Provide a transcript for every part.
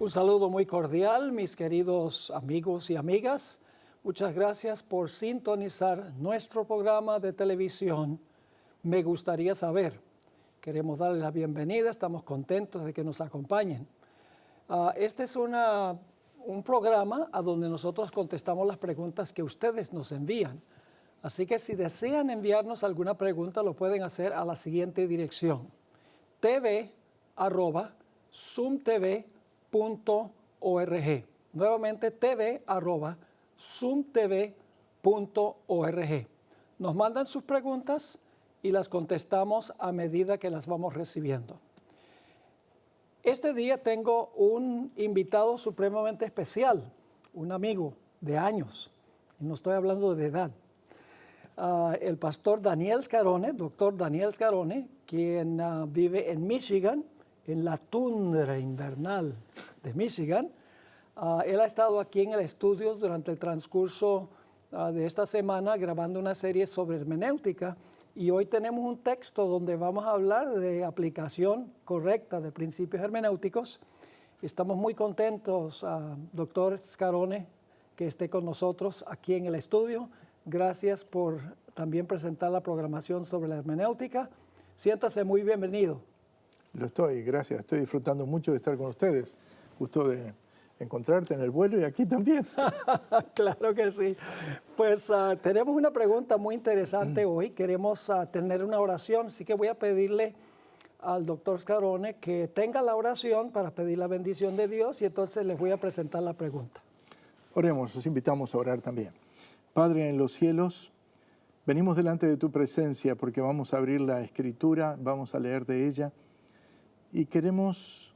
Un saludo muy cordial, mis queridos amigos y amigas. Muchas gracias por sintonizar nuestro programa de televisión. Me gustaría saber. Queremos darles la bienvenida, estamos contentos de que nos acompañen. Este es un programa a donde nosotros contestamos las preguntas que ustedes nos envían. Así que si desean enviarnos alguna pregunta, lo pueden hacer a la siguiente dirección: tv@zoomtv.org. Nuevamente, tv@zoomtv.org. Nos mandan sus preguntas y las contestamos a medida que las vamos recibiendo. Este día tengo un invitado supremamente especial, un amigo de años, y no estoy hablando de edad. El pastor Daniel Scarone, doctor Daniel Scarone, quien vive en Michigan, en la tundra invernal de Michigan. Él ha estado aquí en el estudio durante el transcurso de esta semana grabando una serie sobre hermenéutica, y hoy tenemos un texto donde vamos a hablar de aplicación correcta de principios hermenéuticos. Estamos muy contentos, doctor Scarone, que esté con nosotros aquí en el estudio. Gracias por también presentar la programación sobre la hermenéutica. Siéntase muy bienvenido. Lo estoy, gracias. Estoy disfrutando mucho de estar con ustedes. Gusto de encontrarte en el vuelo y aquí también. Claro que sí. Pues tenemos una pregunta muy interesante hoy. Queremos tener una oración, así que voy a pedirle al doctor Scarone que tenga la oración para pedir la bendición de Dios, y entonces les voy a presentar la pregunta. Oremos, los invitamos a orar también. Padre en los cielos, venimos delante de tu presencia porque vamos a abrir la Escritura, vamos a leer de ella y queremos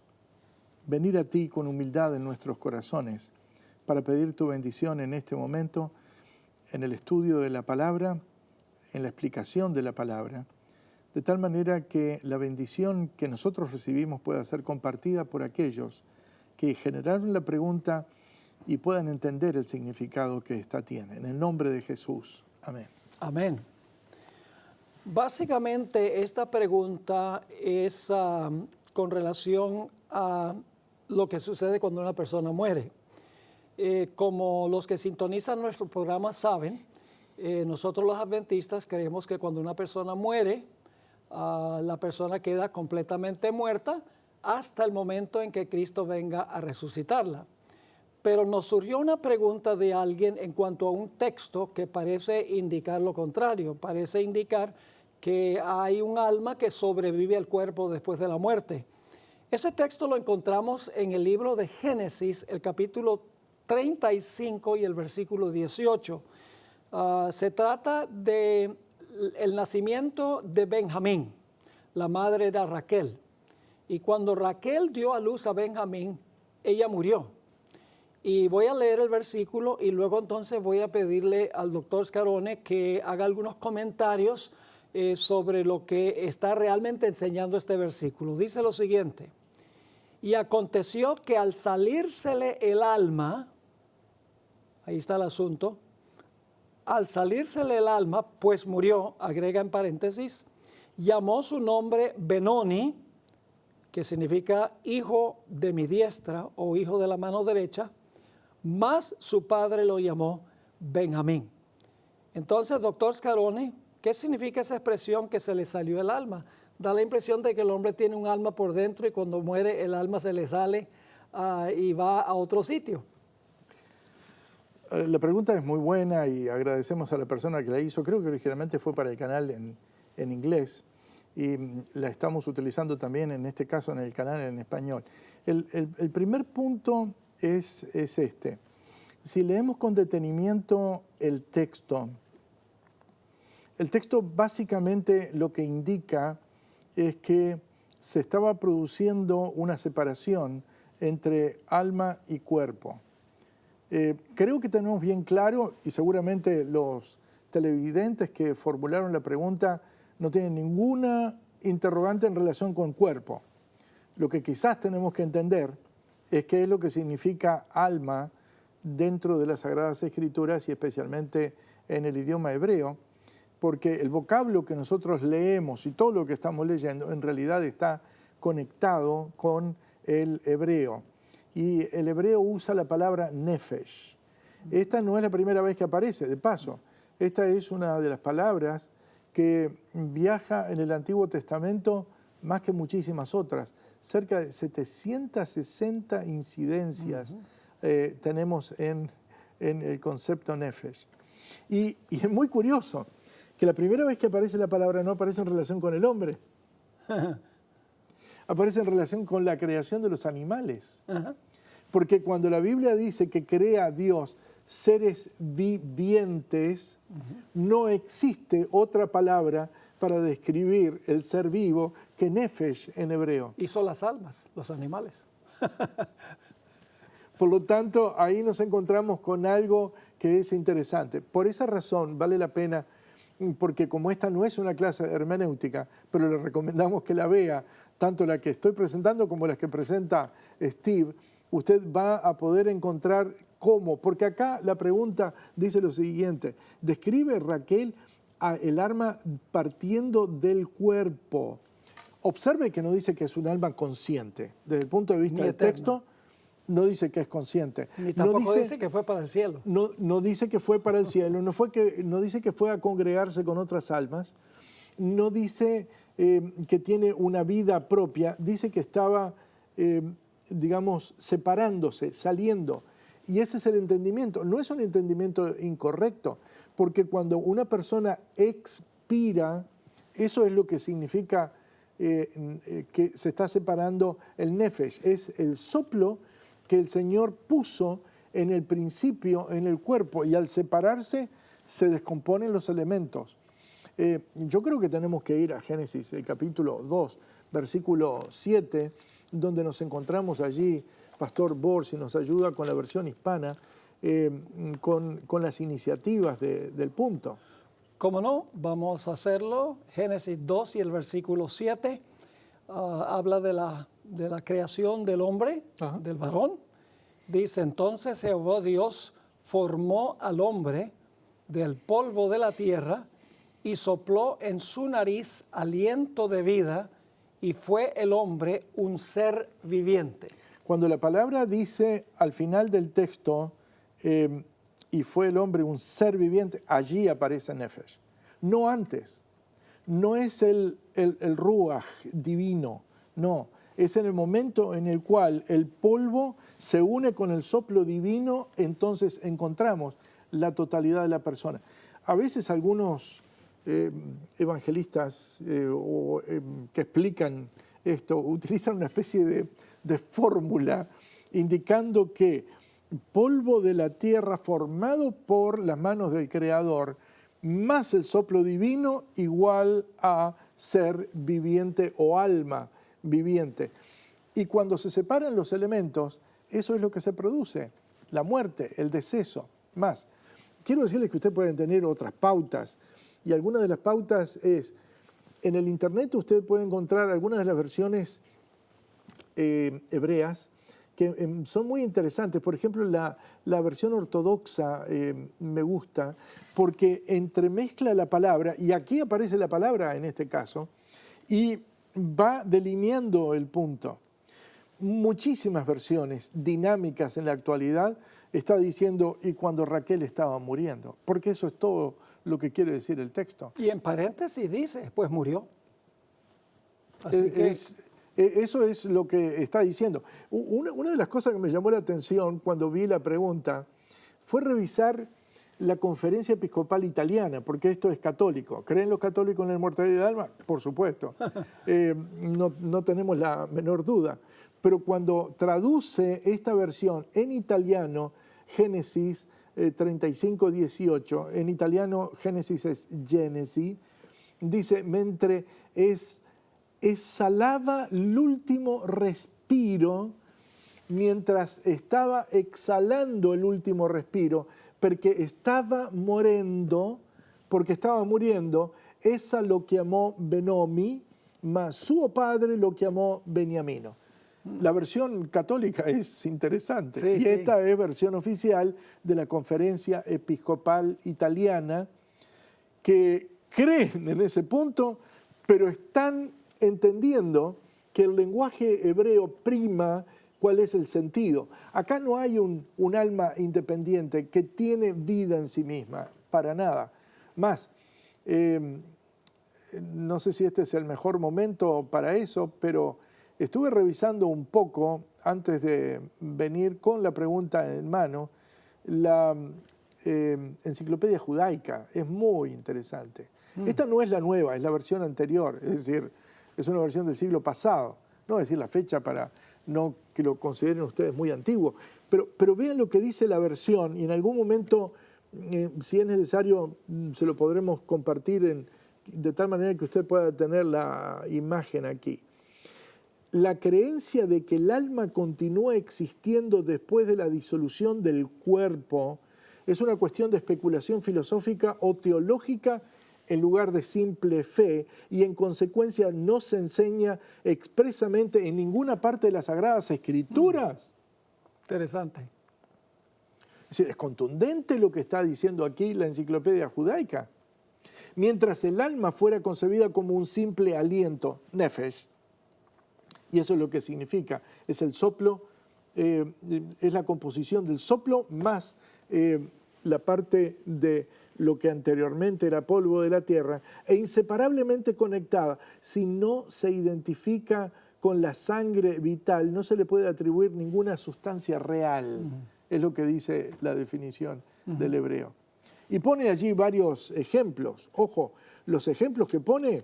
venir a ti con humildad en nuestros corazones para pedir tu bendición en este momento, en el estudio de la palabra, en la explicación de la palabra, de tal manera que la bendición que nosotros recibimos pueda ser compartida por aquellos que generaron la pregunta y puedan entender el significado que ésta tiene. En el nombre de Jesús. Amén. Amén. Básicamente esta pregunta es con relación a lo que sucede cuando una persona muere. Como los que sintonizan nuestro programa saben, nosotros los adventistas creemos que cuando una persona muere, la persona queda completamente muerta hasta el momento en que Cristo venga a resucitarla. Pero nos surgió una pregunta de alguien en cuanto a un texto que parece indicar lo contrario, parece indicar que hay un alma que sobrevive al cuerpo después de la muerte. Ese texto lo encontramos en el libro de Génesis, el capítulo 35 y el versículo 18. Se trata del nacimiento de Benjamín. La madre era Raquel. Y cuando Raquel dio a luz a Benjamín, ella murió. Y voy a leer el versículo y luego entonces voy a pedirle al doctor Scarone que haga algunos comentarios sobre lo que está realmente enseñando este versículo. Dice lo siguiente: y aconteció que al salírsele el alma, ahí está el asunto, al salírsele el alma, pues murió, agrega en paréntesis, llamó su nombre Benoni, que significa hijo de mi diestra o hijo de la mano derecha, mas su padre lo llamó Benjamín. Entonces, doctor Scarone, ¿qué significa esa expresión que se le salió el alma? Da la impresión de que el hombre tiene un alma por dentro y cuando muere el alma se le sale y va a otro sitio. La pregunta es muy buena y agradecemos a la persona que la hizo. Creo que originalmente fue para el canal en inglés y la estamos utilizando también en este caso en el canal en español. El primer punto es este. Si leemos con detenimiento el texto básicamente lo que indica es que se estaba produciendo una separación entre alma y cuerpo. Creo que tenemos bien claro, y seguramente los televidentes que formularon la pregunta no tienen ninguna interrogante en relación con cuerpo. Lo que quizás tenemos que entender es qué es lo que significa alma dentro de las Sagradas Escrituras y especialmente en el idioma hebreo, porque el vocablo que nosotros leemos y todo lo que estamos leyendo en realidad está conectado con el hebreo. y el hebreo usa la palabra nefesh. Esta no es la primera vez que aparece, de paso. Esta es una de las palabras que viaja en el Antiguo Testamento más que muchísimas otras. Cerca de 760 incidencias tenemos en el concepto nefesh. Y es muy curioso que la primera vez que aparece la palabra no aparece en relación con el hombre. Aparece en relación con la creación de los animales. Porque cuando la Biblia dice que crea a Dios seres vivientes, no existe otra palabra para describir el ser vivo que nefesh en hebreo. Hizo las almas, los animales. Por lo tanto, ahí nos encontramos con algo que es interesante. Por esa razón vale la pena, porque como esta no es una clase de hermenéutica, pero le recomendamos que la vea, tanto la que estoy presentando como las que presenta Steve, usted va a poder encontrar cómo. Porque acá la pregunta dice lo siguiente: describe Raquel el alma partiendo del cuerpo. Observe que no dice que es un alma consciente. Desde el punto de vista del texto, no dice que es consciente. Ni tampoco dice que fue para el cielo. No dice que fue para el cielo, no dice que fue a congregarse con otras almas, no dice que tiene una vida propia, dice que estaba, digamos, separándose, saliendo. Y ese es el entendimiento. No es un entendimiento incorrecto, porque cuando una persona expira, eso es lo que significa que se está separando el nefesh. Es el soplo que el Señor puso en el principio en el cuerpo, y al separarse se descomponen los elementos. Yo creo que tenemos que ir a Génesis, el capítulo 2, versículo 7, donde nos encontramos allí. Pastor Bor, si nos ayuda con la versión hispana, con las iniciativas del punto. ¿Cómo no? Vamos a hacerlo. Génesis 2 y el versículo 7 habla de la creación del hombre, del varón. Dice: entonces Jehová Dios formó al hombre del polvo de la tierra y sopló en su nariz aliento de vida, y fue el hombre un ser viviente. Cuando la palabra dice al final del texto, y fue el hombre un ser viviente, allí aparece nefesh. No antes. No es el ruach divino, no. Es en el momento en el cual el polvo se une con el soplo divino, entonces encontramos la totalidad de la persona. A veces algunos evangelistas que explican esto utilizan una especie de fórmula indicando que polvo de la tierra formado por las manos del Creador más el soplo divino igual a ser viviente o alma viviente. Y cuando se separan los elementos, eso es lo que se produce: la muerte, el deceso. Más, quiero decirles que ustedes pueden tener otras pautas, y alguna de las pautas es, en el internet usted puede encontrar algunas de las versiones hebreas que son muy interesantes. Por ejemplo, la versión ortodoxa me gusta porque entremezcla la palabra, y aquí aparece la palabra en este caso, y va delineando el punto. Muchísimas versiones dinámicas en la actualidad está diciendo: y cuando Raquel estaba muriendo, porque eso es todo lo que quiere decir el texto. Y en paréntesis dice: pues murió. Así que eso es lo que está diciendo. Una de las cosas que me llamó la atención cuando vi la pregunta fue revisar la Conferencia Episcopal Italiana, porque esto es católico. ¿Creen los católicos en la inmortalidad del alma? Por supuesto. No tenemos la menor duda. Pero cuando traduce esta versión en italiano, Génesis 35:18, en italiano Génesis es Genesi, dice: mentre exhalaba l'ultimo respiro, mientras estaba exhalando el último respiro, porque estaba muriendo, esa lo chiamò Benomi, ma suo padre lo chiamò Beniamino. La versión católica es interesante, sí, y esta es versión oficial de la Conferencia Episcopal Italiana, que creen en ese punto, pero están entendiendo que el lenguaje hebreo prima cuál es el sentido. Acá no hay un alma independiente que tiene vida en sí misma, para nada. Más, no sé si este es el mejor momento para eso, pero estuve revisando un poco, antes de venir con la pregunta en mano, la enciclopedia judaica. Es muy interesante. Esta no es la nueva, es la versión anterior, es decir, es una versión del siglo pasado. No voy a decir la fecha para no que lo consideren ustedes muy antiguo, pero vean lo que dice la versión y en algún momento, si es necesario, se lo podremos compartir de tal manera que usted pueda tener la imagen aquí. La creencia de que el alma continúa existiendo después de la disolución del cuerpo es una cuestión de especulación filosófica o teológica en lugar de simple fe, y en consecuencia no se enseña expresamente en ninguna parte de las Sagradas Escrituras. Interesante. Es decir, es contundente lo que está diciendo aquí la enciclopedia judaica. Mientras el alma fuera concebida como un simple aliento, nefesh, y eso es lo que significa, es el soplo, es la composición del soplo más la parte de lo que anteriormente era polvo de la tierra, e inseparablemente conectada. Si no se identifica con la sangre vital, no se le puede atribuir ninguna sustancia real. Es lo que dice la definición del hebreo. Y pone allí varios ejemplos. Ojo, los ejemplos que pone,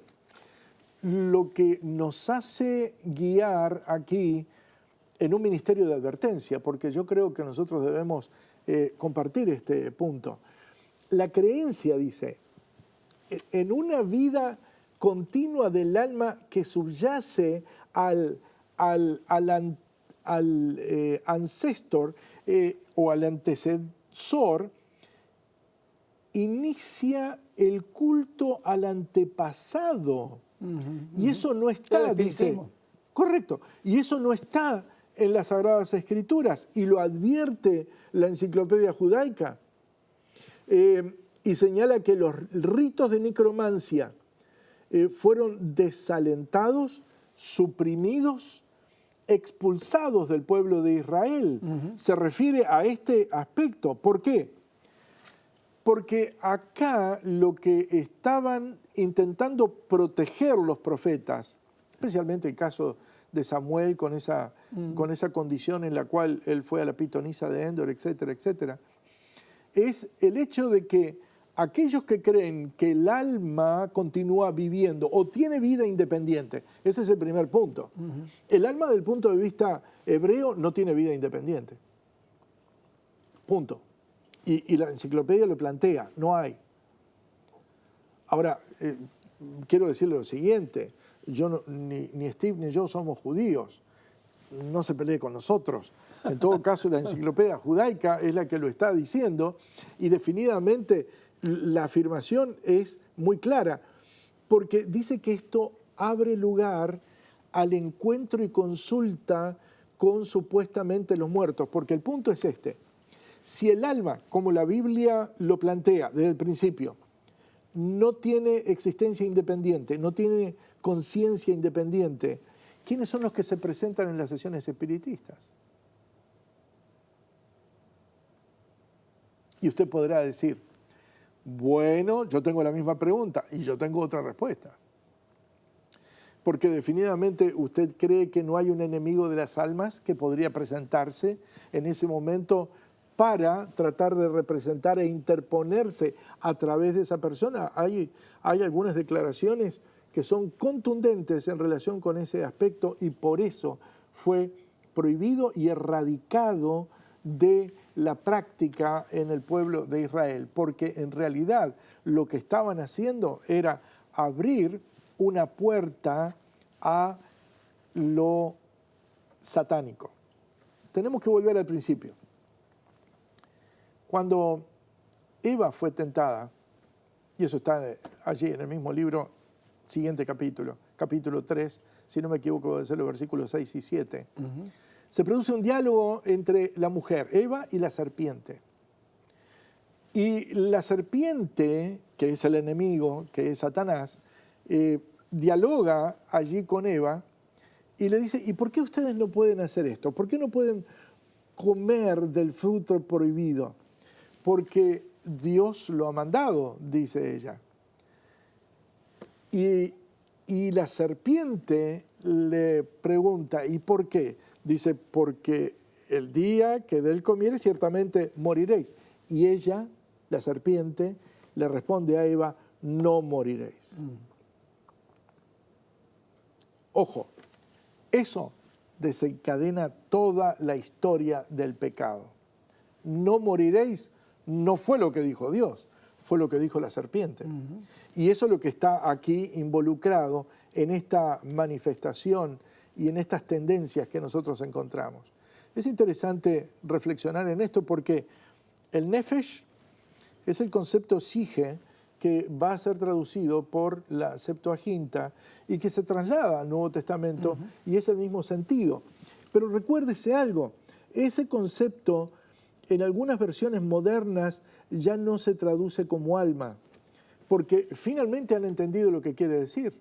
lo que nos hace guiar aquí en un ministerio de advertencia, porque yo creo que nosotros debemos compartir este punto. La creencia, dice, en una vida continua del alma que subyace al ancestor o al antecesor, inicia el culto al antepasado. Y eso no está, dice. Correcto. Y eso no está en las Sagradas Escrituras, y lo advierte la enciclopedia judaica. Y señala que los ritos de necromancia fueron desalentados, suprimidos, expulsados del pueblo de Israel. Se refiere a este aspecto. ¿Por qué? Porque acá lo que estaban intentando proteger los profetas, especialmente el caso de Samuel con esa condición en la cual él fue a la pitonisa de Endor, etcétera, etcétera, es el hecho de que aquellos que creen que el alma continúa viviendo o tiene vida independiente, ese es el primer punto. El alma, del punto de vista hebreo, no tiene vida independiente. Punto. Y la enciclopedia lo plantea, no hay. Ahora, quiero decirle lo siguiente, ni Steve ni yo somos judíos, no se pelee con nosotros. En todo caso, la enciclopedia judaica es la que lo está diciendo, y definitivamente la afirmación es muy clara, porque dice que esto abre lugar al encuentro y consulta con supuestamente los muertos, porque el punto es este: si el alma, como la Biblia lo plantea desde el principio, no tiene existencia independiente, no tiene conciencia independiente, ¿quiénes son los que se presentan en las sesiones espiritistas? Y usted podrá decir, bueno, yo tengo la misma pregunta y yo tengo otra respuesta. Porque definitivamente usted cree que no hay un enemigo de las almas que podría presentarse en ese momento para tratar de representar e interponerse a través de esa persona. Hay algunas declaraciones que son contundentes en relación con ese aspecto, y por eso fue prohibido y erradicado de la práctica en el pueblo de Israel, porque en realidad lo que estaban haciendo era abrir una puerta a lo satánico. Tenemos que volver al principio. Cuando Eva fue tentada, y eso está allí en el mismo libro, siguiente capítulo, capítulo 3, si no me equivoco, debe ser los versículos 6 y 7, se produce un diálogo entre la mujer, Eva, y la serpiente. Y la serpiente, que es el enemigo, que es Satanás, dialoga allí con Eva Y le dice, ¿y por qué ustedes no pueden hacer esto? ¿Por qué no pueden comer del fruto prohibido? Porque Dios lo ha mandado, dice ella. Y la serpiente le pregunta, ¿y por qué? Dice, porque el día que de él comieres ciertamente moriréis. Y ella, la serpiente, le responde a Eva, no moriréis. Ojo, eso desencadena toda la historia del pecado. No moriréis no fue lo que dijo Dios, fue lo que dijo la serpiente. Y eso es lo que está aquí involucrado en esta manifestación y en estas tendencias que nosotros encontramos. Es interesante reflexionar en esto porque el nefesh es el concepto sige que va a ser traducido por la Septuaginta y que se traslada al Nuevo Testamento y es el mismo sentido. Pero recuérdese algo, ese concepto en algunas versiones modernas ya no se traduce como alma, porque finalmente han entendido lo que quiere decir.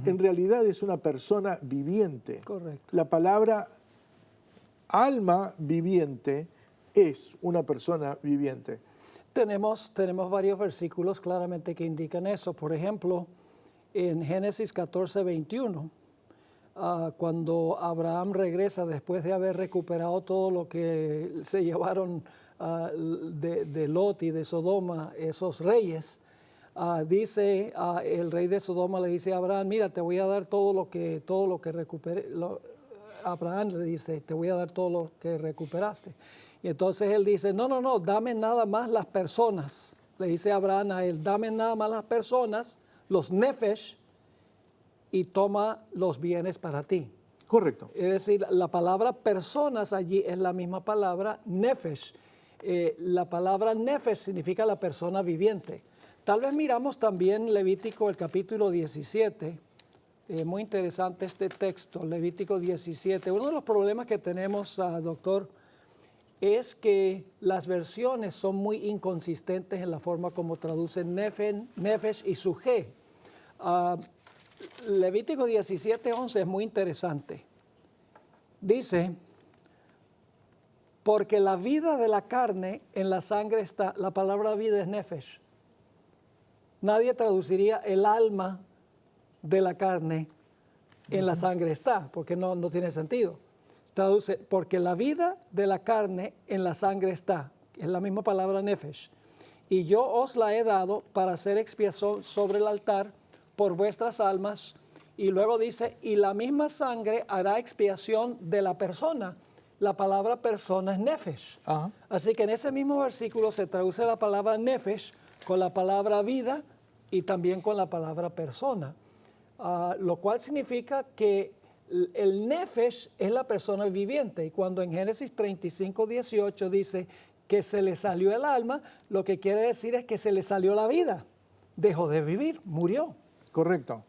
En realidad es una persona viviente. Correcto. La palabra alma viviente es una persona viviente. Tenemos varios versículos claramente que indican eso. Por ejemplo, en Génesis 14, 21, cuando Abraham regresa después de haber recuperado todo lo que se llevaron de Lot y de Sodoma, esos reyes, dice el rey de Sodoma le dice a Abraham, mira, te voy a dar todo lo que recuperé. Abraham le dice, te voy a dar todo lo que recuperaste. Y entonces él dice, no, dame nada más las personas. Le dice Abraham a él, dame nada más las personas, los nefesh, y toma los bienes para ti. Correcto. Es decir, la palabra personas allí es la misma palabra nefesh. La palabra nefesh significa la persona viviente. Tal vez miramos también Levítico, el capítulo 17. Muy interesante este texto, Levítico 17. Uno de los problemas que tenemos, doctor, es que las versiones son muy inconsistentes en la forma como traducen nefesh y sujé. Levítico 17:11 es muy interesante. Dice, porque la vida de la carne en la sangre está, la palabra vida es nefesh. Nadie traduciría el alma de la carne en la sangre está, porque no tiene sentido. Traduce, porque la vida de la carne en la sangre está, es la misma palabra nefesh. Y yo os la he dado para hacer expiación sobre el altar por vuestras almas. Y luego dice, y la misma sangre hará expiación de la persona. La palabra persona es nefesh. Así que en ese mismo versículo se traduce la palabra nefesh con la palabra vida y también con la palabra persona. Lo cual significa que el nefesh es la persona viviente. Y cuando en Génesis 35:18 dice que se le salió el alma, lo que quiere decir es que se le salió la vida. Dejó de vivir, murió. Correcto.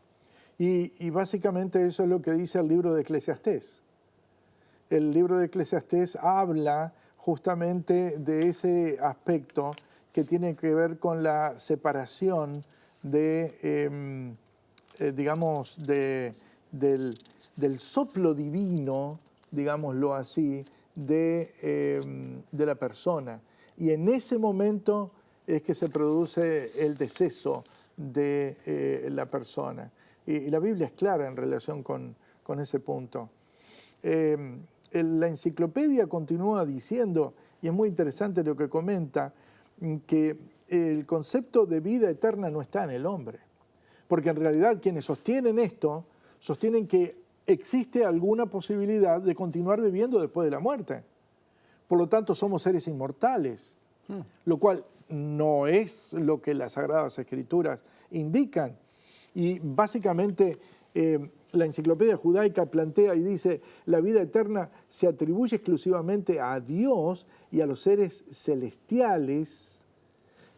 Y básicamente eso es lo que dice el libro de Eclesiastés. El libro de Eclesiastés habla justamente de ese aspecto que tiene que ver con la separación de, del soplo divino, digámoslo así, de la persona. Y en ese momento es que se produce el deceso de la persona. Y la Biblia es clara en relación con ese punto. La enciclopedia continúa diciendo, y es muy interesante lo que comenta, que el concepto de vida eterna no está en el hombre. Porque en realidad quienes sostienen esto, sostienen que existe alguna posibilidad de continuar viviendo después de la muerte. Por lo tanto, somos seres inmortales, lo cual no es lo que las Sagradas Escrituras indican. Y básicamente la enciclopedia judaica plantea y dice, la vida eterna se atribuye exclusivamente a Dios y a los seres celestiales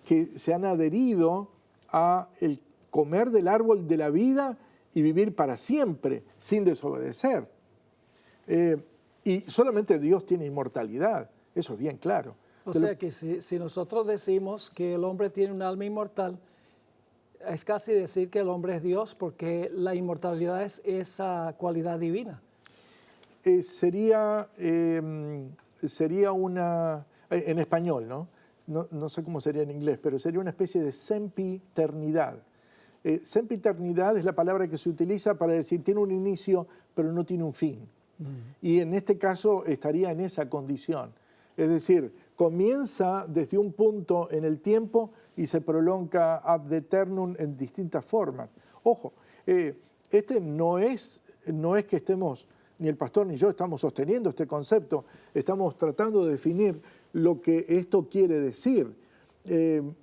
que se han adherido a el comer del árbol de la vida y vivir para siempre sin desobedecer. Y solamente Dios tiene inmortalidad, eso es bien claro. O sea que si nosotros decimos que el hombre tiene un alma inmortal, es casi decir que el hombre es Dios, porque la inmortalidad es esa cualidad divina. sería una, en español, ¿no? No sé cómo sería en inglés, pero sería una especie de sempiternidad. Sempiternidad es la palabra que se utiliza para decir tiene un inicio, pero no tiene un fin. Y en este caso estaría en esa condición. Es decir, comienza desde un punto en el tiempo y se prolonga ad eternum en distintas formas. Ojo, no es que estemos, ni el pastor ni yo estamos sosteniendo este concepto, estamos tratando de definir lo que esto quiere decir.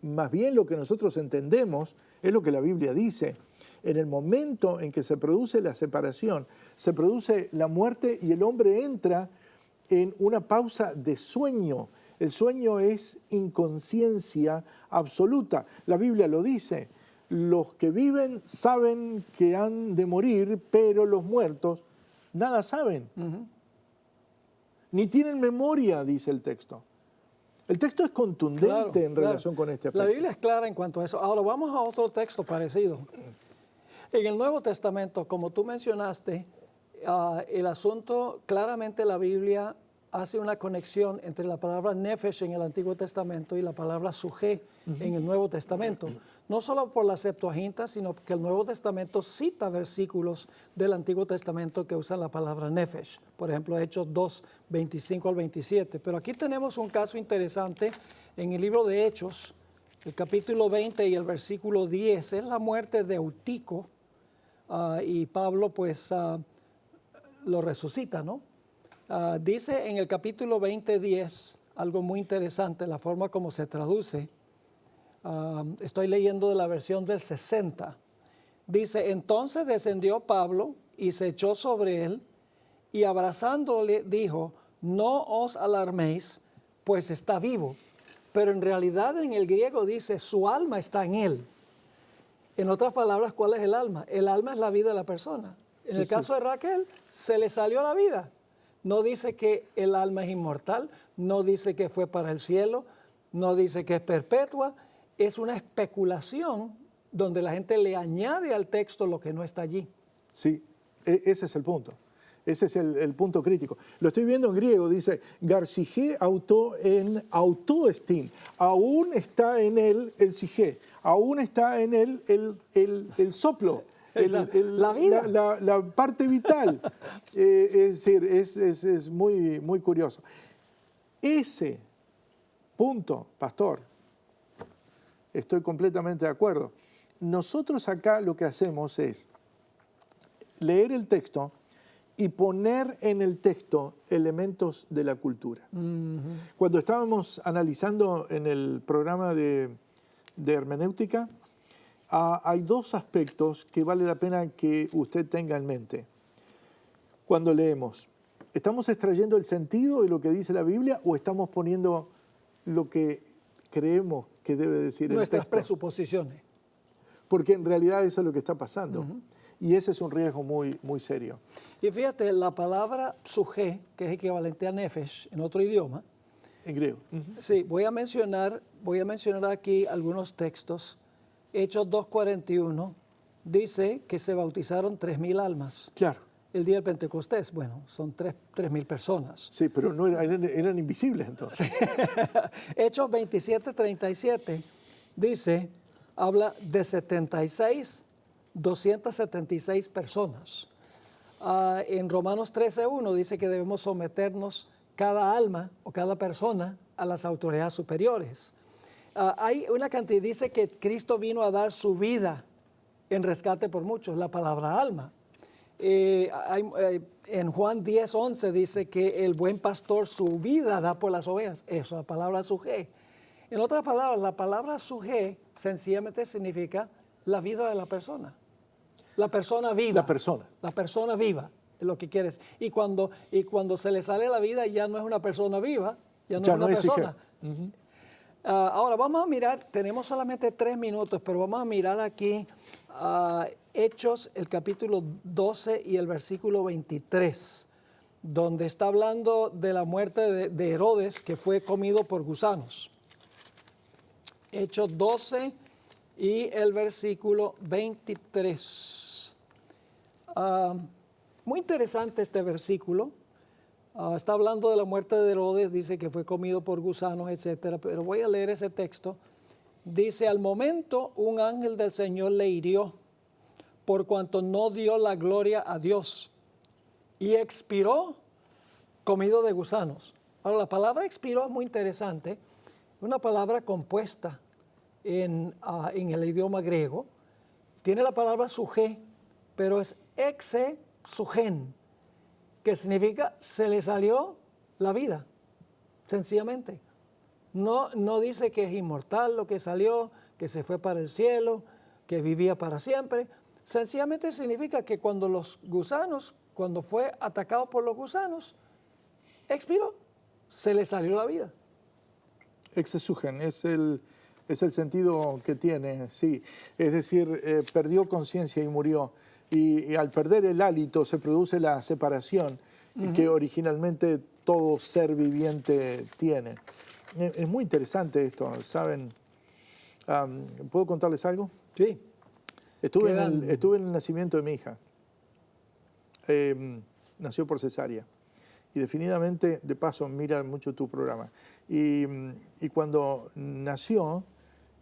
Más bien lo que nosotros entendemos es lo que la Biblia dice. En el momento en que se produce la separación, se produce la muerte y el hombre entra en una pausa de sueño. El sueño es inconsciencia absoluta. La Biblia lo dice. Los que viven saben que han de morir, pero los muertos nada saben. Ni tienen memoria, dice el texto. El texto es contundente en relación con este aspecto. La Biblia es clara en cuanto a eso. Ahora vamos a otro texto parecido. En el Nuevo Testamento, como tú mencionaste, el asunto, claramente la Biblia hace una conexión entre la palabra nefesh en el Antiguo Testamento y la palabra sujé en el Nuevo Testamento. No solo por la Septuaginta, sino que el Nuevo Testamento cita versículos del Antiguo Testamento que usan la palabra nefesh. Por ejemplo, Hechos 2, 25 al 27. Pero aquí tenemos un caso interesante en el libro de Hechos, el capítulo 20 y el versículo 10. Es la muerte de Eutico y Pablo pues lo resucita, ¿no? Dice en el capítulo 20, 10, algo muy interesante, la forma como se traduce. Estoy leyendo de la versión del 60. Dice, entonces descendió Pablo y se echó sobre él y abrazándole dijo, no os alarméis, pues está vivo. Pero en realidad en el griego dice, su alma está en él. En otras palabras, ¿cuál es el alma? El alma es la vida de la persona. En el caso de Raquel, se le salió la vida. No dice que el alma es inmortal, no dice que fue para el cielo, no dice que es perpetua. Es una especulación donde la gente le añade al texto lo que no está allí. Sí, ese es el punto. Ese es el punto crítico. Lo estoy viendo en griego, dice, Garcige auto en autoestin. Aún está en él el sige, aún está en él el soplo. La vida. La parte vital. Es decir, es muy, muy curioso. Ese punto, pastor, estoy completamente de acuerdo. Nosotros acá lo que hacemos es leer el texto y poner en el texto elementos de la cultura. Cuando estábamos analizando en el programa de hermenéutica, hay dos aspectos que vale la pena que usted tenga en mente. Cuando leemos, ¿estamos extrayendo el sentido de lo que dice la Biblia o estamos poniendo lo que creemos que debe decir el texto? Nuestras presuposiciones. Porque en realidad eso es lo que está pasando. Y ese es un riesgo muy, muy serio. Y fíjate, la palabra sujé, que es equivalente a nefesh en otro idioma. En griego. Sí, voy a mencionar aquí algunos textos. Hechos 2:41 dice que se bautizaron 3,000 almas. Claro. El día del Pentecostés, bueno, son 3,000 personas. Sí, pero no eran invisibles entonces. Hechos 27:37 dice, habla de 276 personas. En Romanos 13:1 dice que debemos someternos cada alma o cada persona a las autoridades superiores. Hay una cantidad, dice que Cristo vino a dar su vida en rescate por muchos, la palabra alma. En Juan 10:11 dice que el buen pastor su vida da por las ovejas. Eso es la palabra sujé. En otras palabras, la palabra sujé sencillamente significa la vida de la persona. La persona viva. La persona. La persona viva es lo que quieres. Y cuando se le sale la vida ya no es una persona viva, ya no es una persona. Ahora vamos a mirar, tenemos solamente 3 minutos, pero vamos a mirar aquí Hechos, el capítulo 12 y el versículo 23, donde está hablando de la muerte de Herodes, que fue comido por gusanos. Hechos 12 y el versículo 23. Muy interesante este versículo. Está hablando de la muerte de Herodes, dice que fue comido por gusanos, etcétera. Pero voy a leer ese texto. Dice, al momento un ángel del Señor le hirió, por cuanto no dio la gloria a Dios, y expiró comido de gusanos. Ahora, la palabra expiró es muy interesante, una palabra compuesta en el idioma griego. Tiene la palabra suje, pero es exesugen, que significa se le salió la vida, sencillamente. No dice que es inmortal lo que salió, que se fue para el cielo, que vivía para siempre. Sencillamente significa que cuando fue atacado por los gusanos, expiró, se le salió la vida. Exesugen es el sentido que tiene, sí. Es decir, perdió conciencia y murió. Y al perder el hálito se produce la separación que originalmente todo ser viviente tiene. Es muy interesante esto, ¿saben? ¿Puedo contarles algo? Sí. Estuve en el nacimiento de mi hija. Nació por cesárea. Y definitivamente, de paso, mira mucho tu programa. Y cuando nació,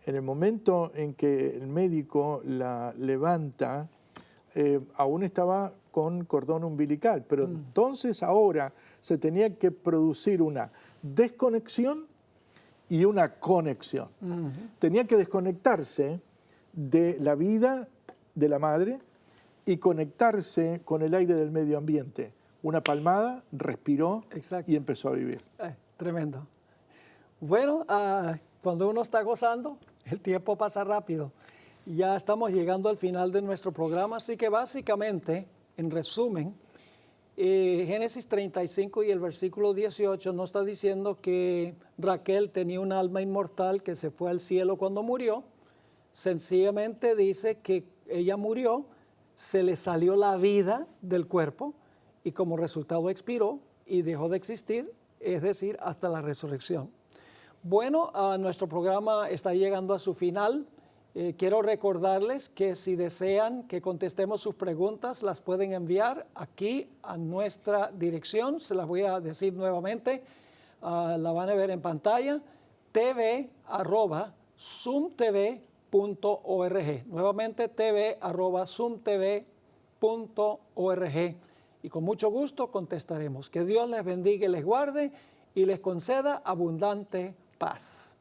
en el momento en que el médico la levanta, aún estaba con cordón umbilical. Pero entonces ahora se tenía que producir una desconexión y una conexión. Tenía que desconectarse de la vida de la madre y conectarse con el aire del medio ambiente. Una palmada, respiró. Exacto. Y empezó a vivir. Tremendo. Bueno, cuando uno está gozando, el tiempo pasa rápido. Ya estamos llegando al final de nuestro programa, así que básicamente, en resumen, Génesis 35 y el versículo 18 nos está diciendo que Raquel tenía un alma inmortal que se fue al cielo cuando murió. Sencillamente dice que ella murió, se le salió la vida del cuerpo y como resultado expiró y dejó de existir, es decir, hasta la resurrección. Bueno, nuestro programa está llegando a su final. Quiero recordarles que si desean que contestemos sus preguntas, las pueden enviar aquí a nuestra dirección. Se las voy a decir nuevamente. La van a ver en pantalla. tv@zoomtv.org. Nuevamente tv@zoomtv.org. Y con mucho gusto contestaremos. Que Dios les bendiga y les guarde y les conceda abundante paz.